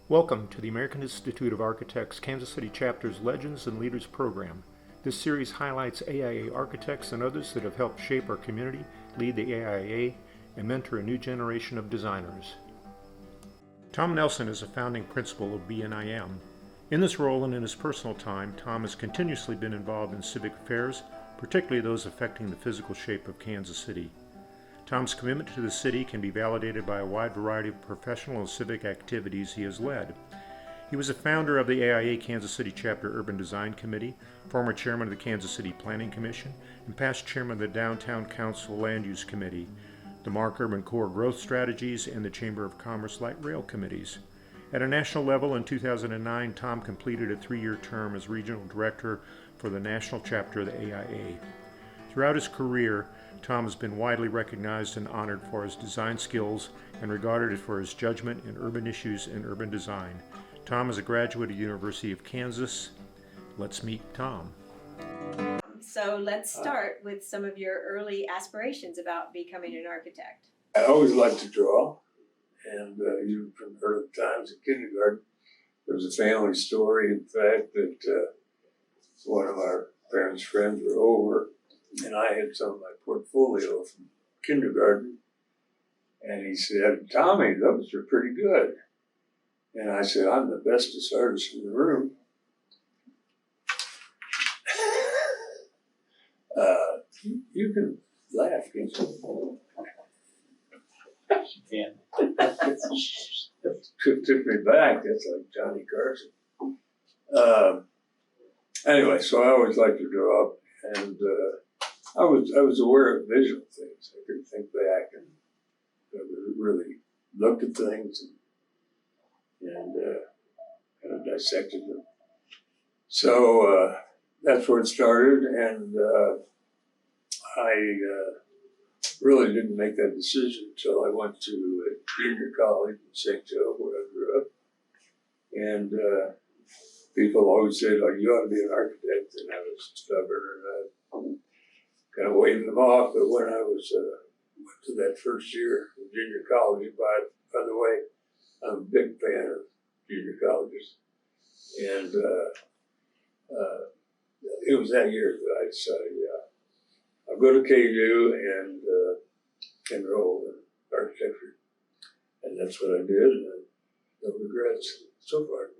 Welcome to the American Institute of Architects Kansas City Chapter's Legends and Leaders program. This series highlights AIA architects and others that have helped shape our community, lead the AIA, and mentor a new generation of designers. Tom Nelson is a founding principal of BNIM. In this role and in his personal time, Tom has continuously been involved in civic affairs, particularly those affecting the physical shape of Kansas City. Tom's commitment to the city can be validated by a wide variety of professional and civic activities he has led. He was a founder of the AIA Kansas City Chapter Urban Design Committee, former chairman of the Kansas City Planning Commission, and past chairman of the Downtown Council Land Use Committee, the Mark Urban Core Growth Strategies, and the Chamber of Commerce Light Rail Committees. At a national level, in 2009, Tom completed a 3-year term as regional director for the national chapter of the AIA. Throughout his career, Tom has been widely recognized and honored for his design skills and regarded for his judgment in urban issues and urban design. Tom is a graduate of the University of Kansas. Let's meet Tom. So let's start with some of your early aspirations about becoming an architect. I always liked to draw, and even from early times in kindergarten, there was a family story, in fact, that one of our parents' friends were over, and I had some of my portfolio from kindergarten, and he said, "Tommy, those are pretty good." And I said, "I'm the bestest artist in the room." You can laugh, can't you? Yeah. Took me back. That's like Johnny Carson. Anyway, so I always liked to draw, and I was aware of visual things. I could think back and really looked at things and kind of dissected them. So that's where it started, and I really didn't make that decision until I went to junior college in St. Joe, where I grew up. And people always said, "Oh, you ought to be an architect," and I was stubborn, and I kind of waved them off. But when I was went to that first year in junior college, by the way, I'm a big fan of junior colleges, and it was that year that I decided, I'll go to KU and enroll in architecture, and that's what I did, and no regrets so far.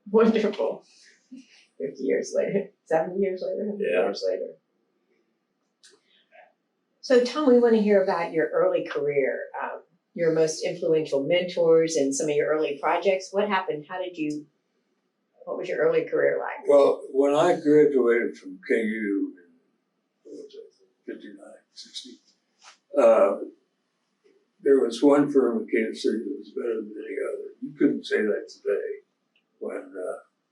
Wonderful. 50 years later, 70 years later, 100 years later. So Tom, we want to hear about your early career, your most influential mentors and some of your early projects. What happened? What was your early career like? Well, when I graduated from KU in, what was it, 59, 60, there was one firm in Kansas City that was better than any other. You couldn't say that today when,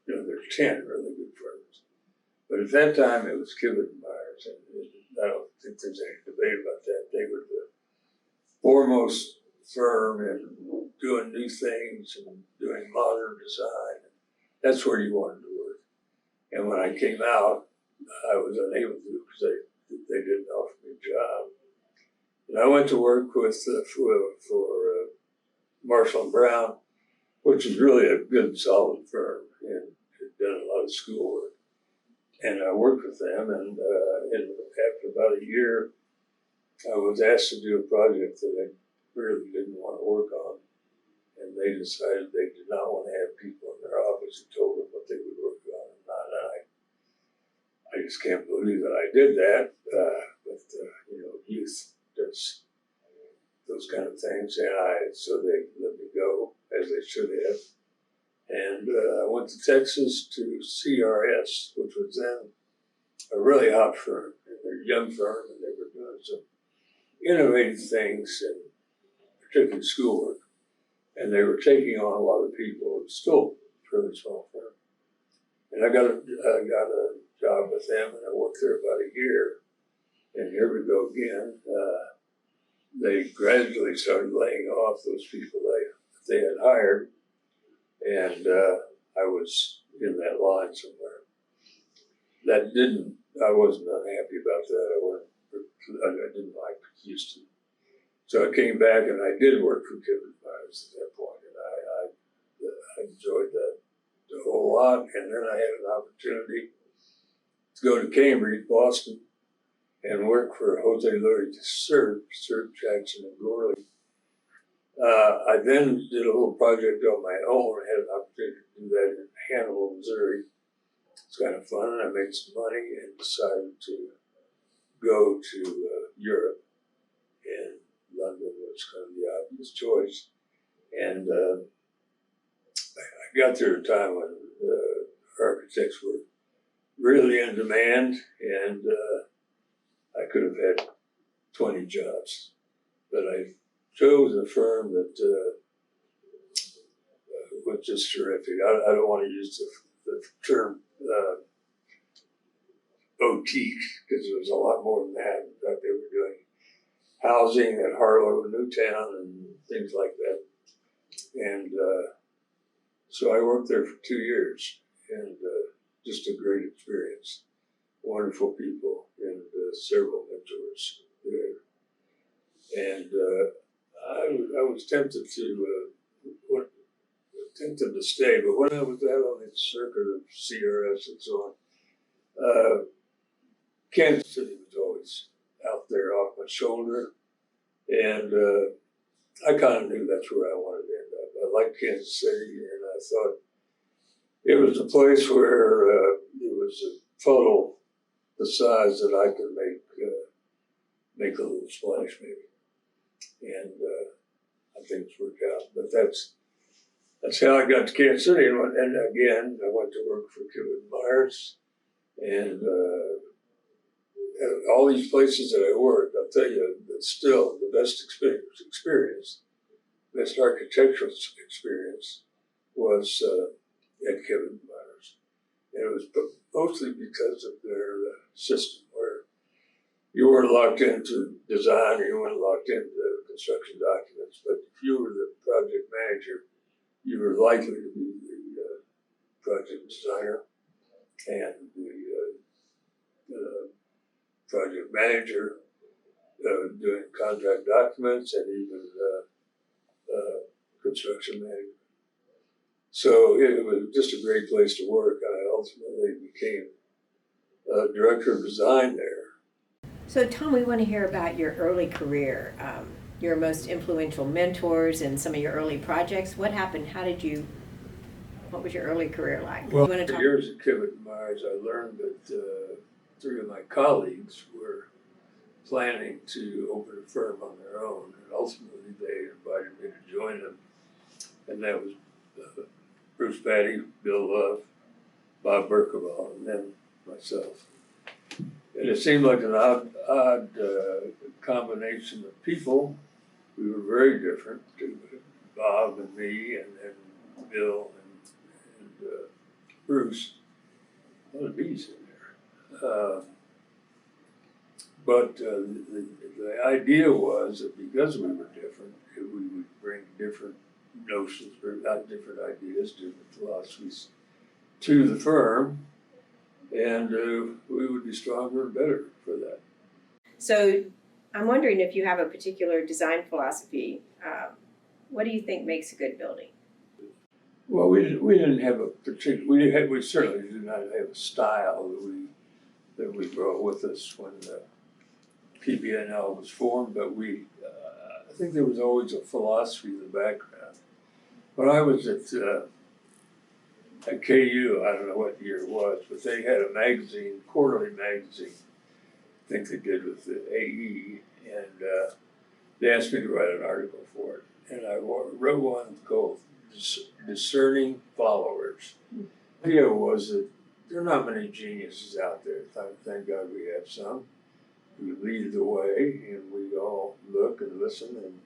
there's 10 really good firms. But at that time, it was Kivett and Myers, and I don't think there's any debate about that. They were the foremost firm in doing new things and doing modern design. That's where you wanted to work. And when I came out, I was unable to because they didn't offer me a job. And I went to work with for Marshall and Brown, which is really a good, solid firm, and had done a lot of schoolwork. And I worked with them, and after about a year, I was asked to do a project that I really didn't want to work on. And they decided they did not want to have people in their office who told them what they would work on and not. I just can't believe that I did that. But youth does those kind of things, and so they let me go, as they should have. And I went to Texas to CRS, which was then a really hot firm. And they're a young firm, and they were doing some innovative things, and particularly schoolwork. And they were taking on a lot of people. It was still a really small firm. And I got a job with them, and I worked there about a year. And here we go again. They gradually started laying off those people they had hired. And I was in that line somewhere. I wasn't unhappy about that. I didn't like Houston. So I came back, and I did work for Kivett Myers at that point, and I enjoyed that a whole lot. And then I had an opportunity to go to Cambridge, Boston, and work for Jose Luis Serb Jackson and Gorley. I then did a little project on my own. I had an opportunity to do that in Hannibal, Missouri. It's kind of fun, and I made some money and decided to go to Europe. And London was kind of the obvious choice. And I got there at a time when architects were really in demand, and I could have had 20 jobs. But I chose a firm that was just terrific. I don't want to use the term boutique, because it was a lot more than that. In fact, they were doing housing at Harlow, Newtown, and things like that. And so I worked there for 2 years, and just a great experience. Wonderful people and several mentors there. And I was tempted to stay, but when I was out on the circuit of CRS and so on, Kansas City was always out there off my shoulder, and I kind of knew that's where I wanted to end up. I liked Kansas City, and I thought it was a place where it was a puddle the size that I could make a little splash, maybe. And I think it's worked out. But that's how I got to Kansas City. And again, I went to work for Kevin Myers, and all these places that I worked, I'll tell you, that still the best experience, best architectural experience was at Kevin Myers. And it was mostly because of their system, where you weren't locked into design, or you weren't locked into construction documents, but if you were the project manager, you were likely to be the project designer and the project manager, doing contract documents, and even construction management. So it was just a great place to work. I ultimately became director of design there. So Tom, we want to hear about your early career, your most influential mentors and some of your early projects. What happened? What was your early career like? Well, for years at Kevin Myers, I learned that 3 of my colleagues were planning to open a firm on their own, and ultimately they invited me to join them. And that was Bruce Patty, Bill Love, Bob Berkeball, and then myself. And it seemed like an odd combination of people. We were very different, Bob and me, and Bill and Bruce. A lot of B's in there. But the idea was that because we were different, we would bring different notions, not different ideas, different philosophies to the firm, and we would be stronger and better for that. So I'm wondering if you have a particular design philosophy. What do you think makes a good building? Well, we didn't have a particular. We certainly did not have a style that we brought with us when the PBNL was formed. But I think there was always a philosophy in the background. When I was at KU, I don't know what year it was, but they had a magazine, quarterly magazine. I think they did with the AE, and they asked me to write an article for it, and I wrote one called Discerning Followers. The idea was that there are not many geniuses out there. Thank God we have some. We lead the way, and we all look and listen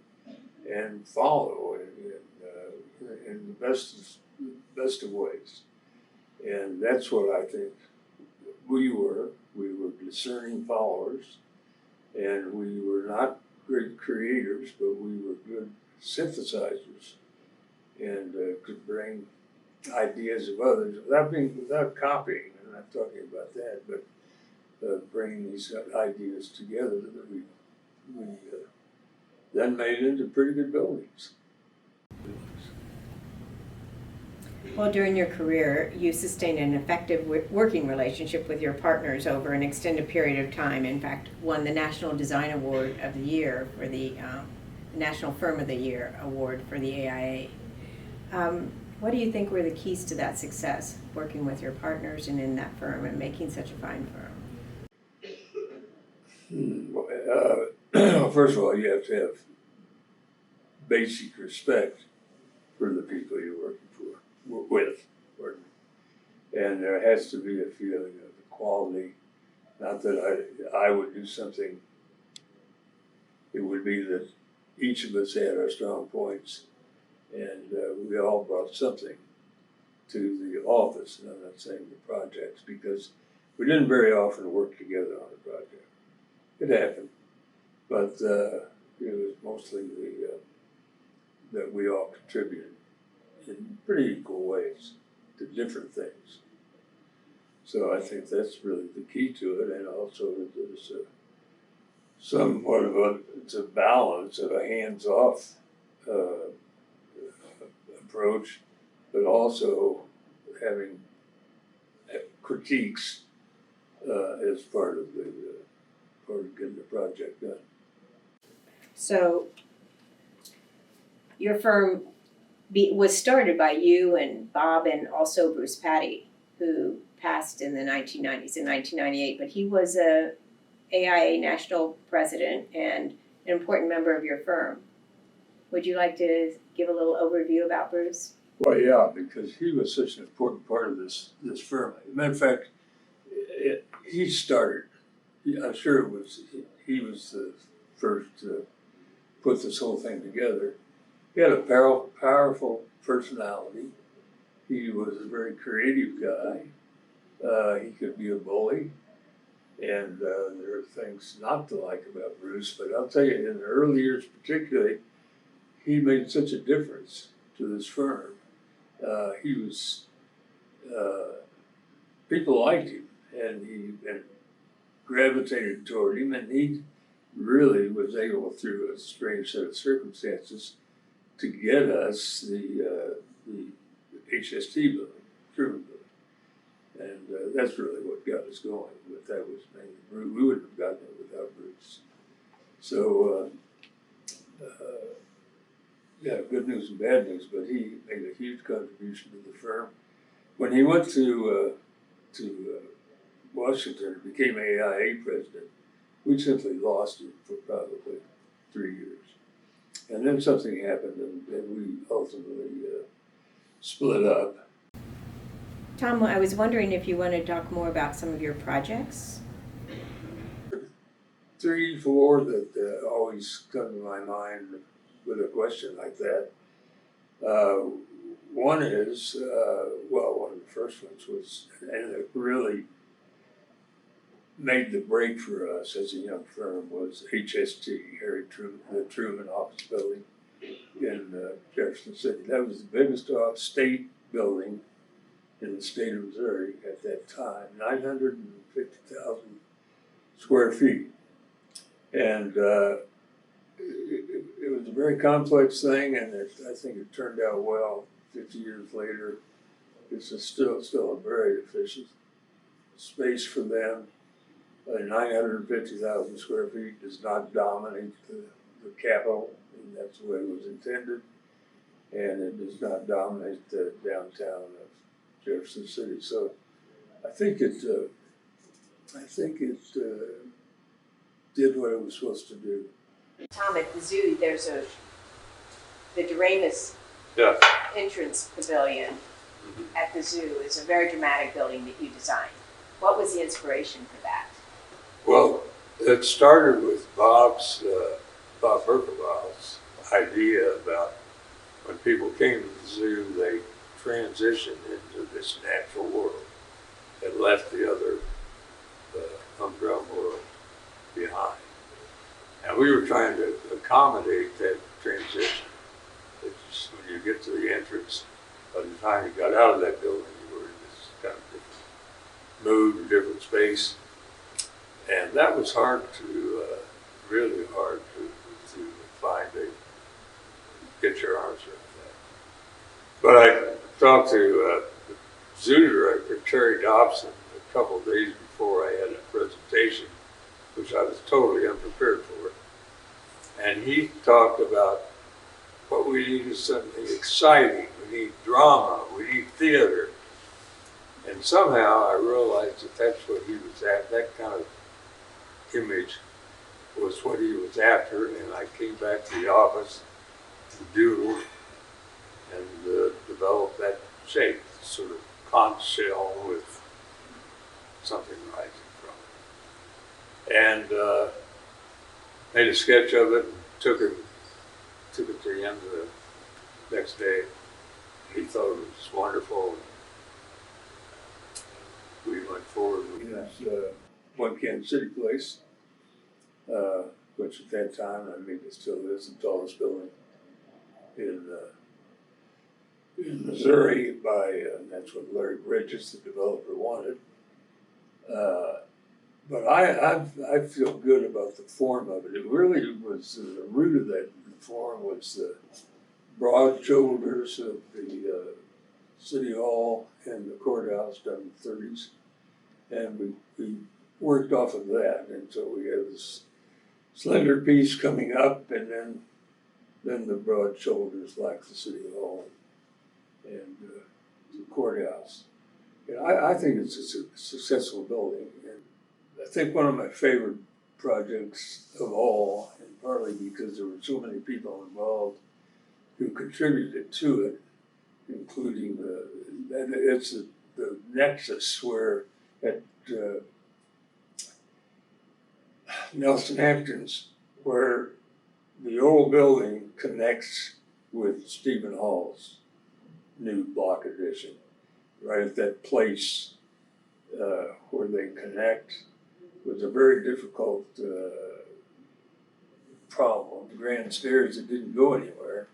and follow in the best of ways. And that's what I think we were. We were discerning followers, and we were not great creators, but we were good synthesizers, and could bring ideas of others without copying. I'm not talking about that, but bringing these ideas together that we then made into pretty good buildings. Well, during your career, you sustained an effective working relationship with your partners over an extended period of time. In fact, won the National Design Award of the Year for the National Firm of the Year Award for the AIA. What do you think were the keys to that success, working with your partners and in that firm and making such a fine firm? First of all, you have to have basic respect for the people you're working with, and there has to be a feeling of equality. Not that I would do something. It would be that each of us had our strong points, and we all brought something to the office. And I'm not saying the projects, because we didn't very often work together on a project. It happened, but it was mostly that we all contributed in pretty equal ways to different things. So I think that's really the key to it, and also that there's somewhat of it's a balance of a hands-off approach, but also having critiques as part of getting the project done. So your firm was started by you and Bob and also Bruce Patty, who passed in the 1990s, in 1998, but he was a AIA national president and an important member of your firm. Would you like to give a little overview about Bruce? Well, yeah, because he was such an important part of this firm. As a matter of fact, he started. I'm sure he was the first to put this whole thing together. He had a powerful personality. He was a very creative guy. He could be a bully, and there are things not to like about Bruce. But I'll tell you, in the early years particularly, he made such a difference to this firm. He was, people liked him, and gravitated toward him, and he really was able, through a strange set of circumstances, to get us the HST building, Truman building. And that's really what got us going, but that was mainly Bruce. We wouldn't have gotten it without Bruce. So, yeah, good news and bad news, but he made a huge contribution to the firm. When he went to Washington and became AIA president, we simply lost him for probably 3 years. And then something happened, and we ultimately split up. Tom, I was wondering if you want to talk more about some of your projects. 3, 4 that always come to my mind with a question like that. One is, one of the first ones was, and it really made the break for us as a young firm, was HST, the Truman office building in Jefferson City. That was the biggest state building in the state of Missouri at that time, 950,000 square feet. And it was a very complex thing, and I think it turned out well. 50 years later, it's still a very efficient space for them. 950,000 square feet does not dominate the Capitol, and that's the way it was intended. And it does not dominate the downtown of Jefferson City. So I think it did what it was supposed to do. Tom, at the zoo, there's the Doremus entrance pavilion at the zoo is a very dramatic building that you designed. What was the inspiration for that? Well, it started with Bob Berkebau's idea about when people came to the zoo, they transitioned into this natural world and left the other humdrum world behind. And we were trying to accommodate that transition. It's when you get to the entrance, by the time you got out of that building, you were in this kind of different mood, different space. And that was really hard to find get your arms around that. But I talked to the zoo director, Terry Dobson, a couple of days before I had a presentation, which I was totally unprepared for. And he talked about what we need is something exciting. We need drama. We need theater. And somehow I realized that that's what he was at. That kind of image was what he was after. And I came back to the office to doodle and develop that shape, sort of conch shell with something rising from it. And made a sketch of it and took it to him the next day. He thought it was wonderful. We went forward with this one Kansas City place, which at that time, I mean, it still is the tallest building in Missouri that's what Larry Bridges, the developer, wanted. But I feel good about the form of it. It really was, the root of that form was the broad shoulders of the City Hall and the courthouse done in the 30s. And we worked off of that. And so we had this slender piece coming up and then the broad shoulders like the City Hall and the courthouse. And I think it's a successful building. And I think one of my favorite projects of all, and partly because there were so many people involved who contributed to it, including it's the nexus where at Nelson-Atkins, where the old building connects with Stephen Hall's new block addition, right at that place where they connect was a very difficult problem. The grand stairs that didn't go anywhere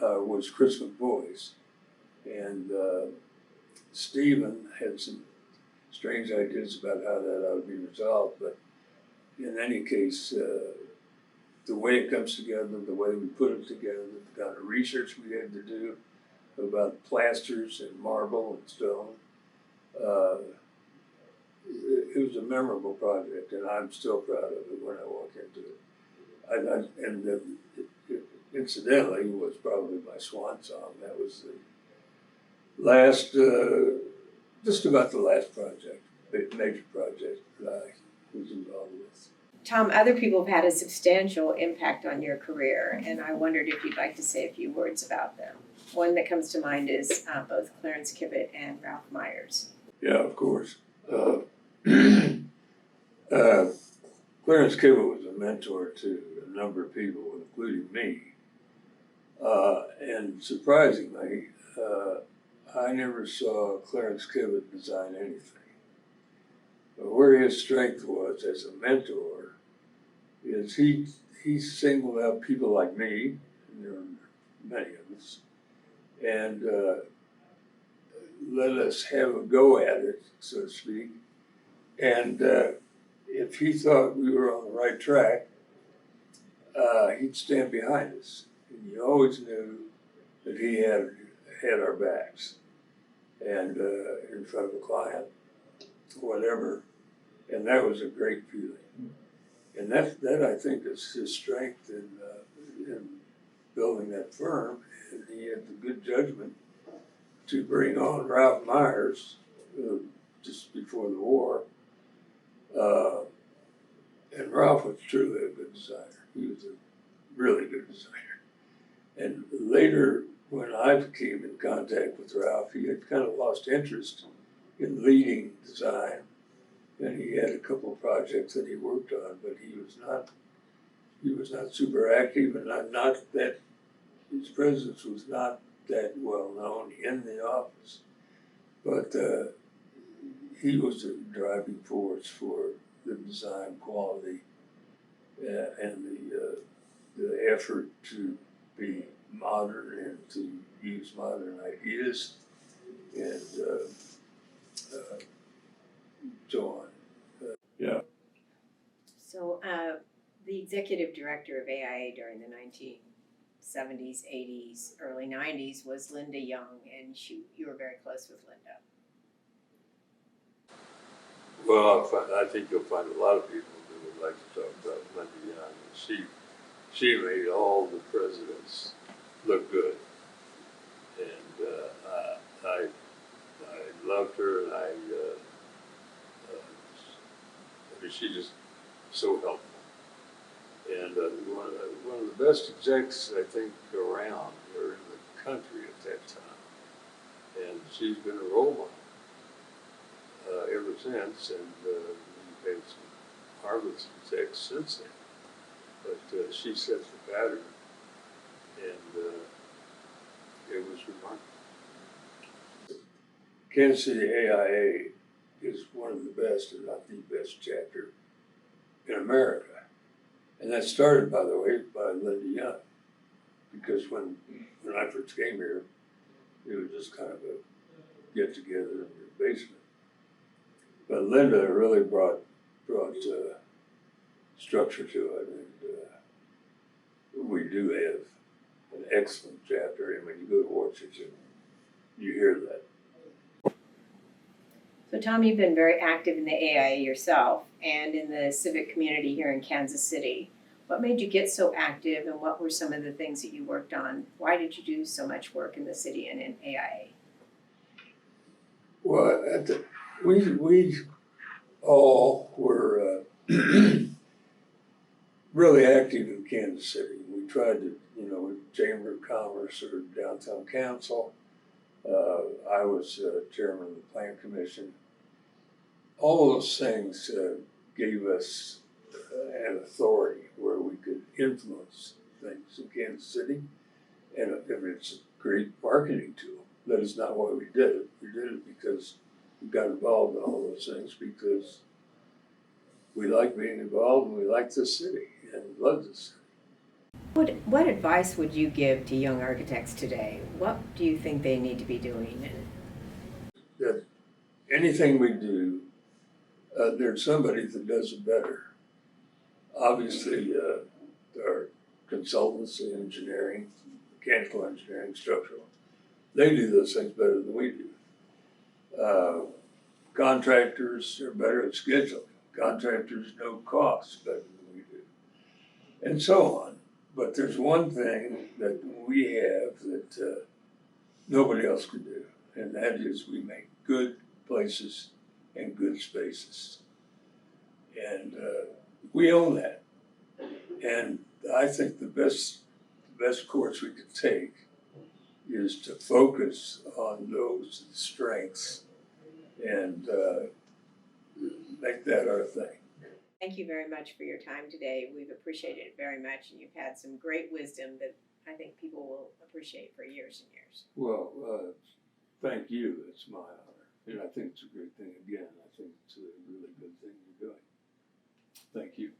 was Chris McBoy's. And Stephen had some strange ideas about how that ought to be resolved, but in any case, the way it comes together, the way we put it together, the kind of research we had to do about plasters and marble and stone, it was a memorable project, and I'm still proud of it when I walk into it. Incidentally, it was probably my swan song. That was the last, just about the last project, major project that I was involved with. Tom, other people have had a substantial impact on your career, and I wondered if you'd like to say a few words about them. One that comes to mind is both Clarence Kivett and Ralph Myers. Yeah, of course. Clarence Kivett was a mentor to a number of people, including me. And surprisingly, I never saw Clarence Kivett design anything. But where his strength was as a mentor is he singled out people like me, and there are many of us, and let us have a go at it, so to speak. And if he thought we were on the right track, he'd stand behind us. And you always knew that he had our backs. And in front of a client, whatever. And that was a great feeling. And that I think is his strength in building that firm. And he had the good judgment to bring on Ralph Myers just before the war. And Ralph was truly a good designer. He was a really good designer. And later, when I came in contact with Ralph, he had kind of lost interest in leading design. And he had a couple of projects that he worked on, but he was not super active, and not that his presence was not that well known in the office. But he was a driving force for the design quality and the effort to be modern and to use modern ideas and so on. Yeah. So the executive director of AIA during the 70s, 80s, early 90s was Linda Young, and you were very close with Linda. Well, I think you'll find a lot of people who would like to talk about Linda Young. She made all the presidents look good, and I loved her, and I mean, she just so helpful. And one of the best execs, I think, around or in the country at that time. And she's been a role model ever since, and we've had some marvelous execs since then. But she set the pattern, and it was remarkable. Kansas City AIA is one of the best, if not the best chapter in America. And that started, by the way, by Linda Young. Because when I first came here, it was just kind of a get-together in the basement. But Linda really brought structure to it, and we do have an excellent chapter. And when you go to Washington, you hear that. So Tom, you've been very active in the AIA yourself and in the civic community here in Kansas City. What made you get so active, and what were some of the things that you worked on? Why did you do so much work in the city and in AIA? Well, we all were really active in Kansas City. We tried to, with Chamber of Commerce or Downtown Council. I was chairman of the Plan Commission. All those things gave us an authority where we could influence things in Kansas City. And it's a great marketing tool. That is not why we did it. We did it because we got involved in all those things because we like being involved and we like the city and love the city. What advice would you give to young architects today? What do you think they need to be doing? That anything we do, there's somebody that does it better. Obviously, our consultants in engineering, mechanical engineering, structural, they do those things better than we do. Contractors are better at scheduling. Contractors know costs better than we do, and so on. But there's one thing that we have that nobody else can do, and that is we make good places and good spaces. And we own that. And I think the best course we could take is to focus on those strengths and make that our thing. Thank you very much for your time today. We've appreciated it very much, and you've had some great wisdom that I think people will appreciate for years and years. Well, thank you. It's my honor. And I think it's a great thing again. I think it's a really good thing you're doing. Thank you.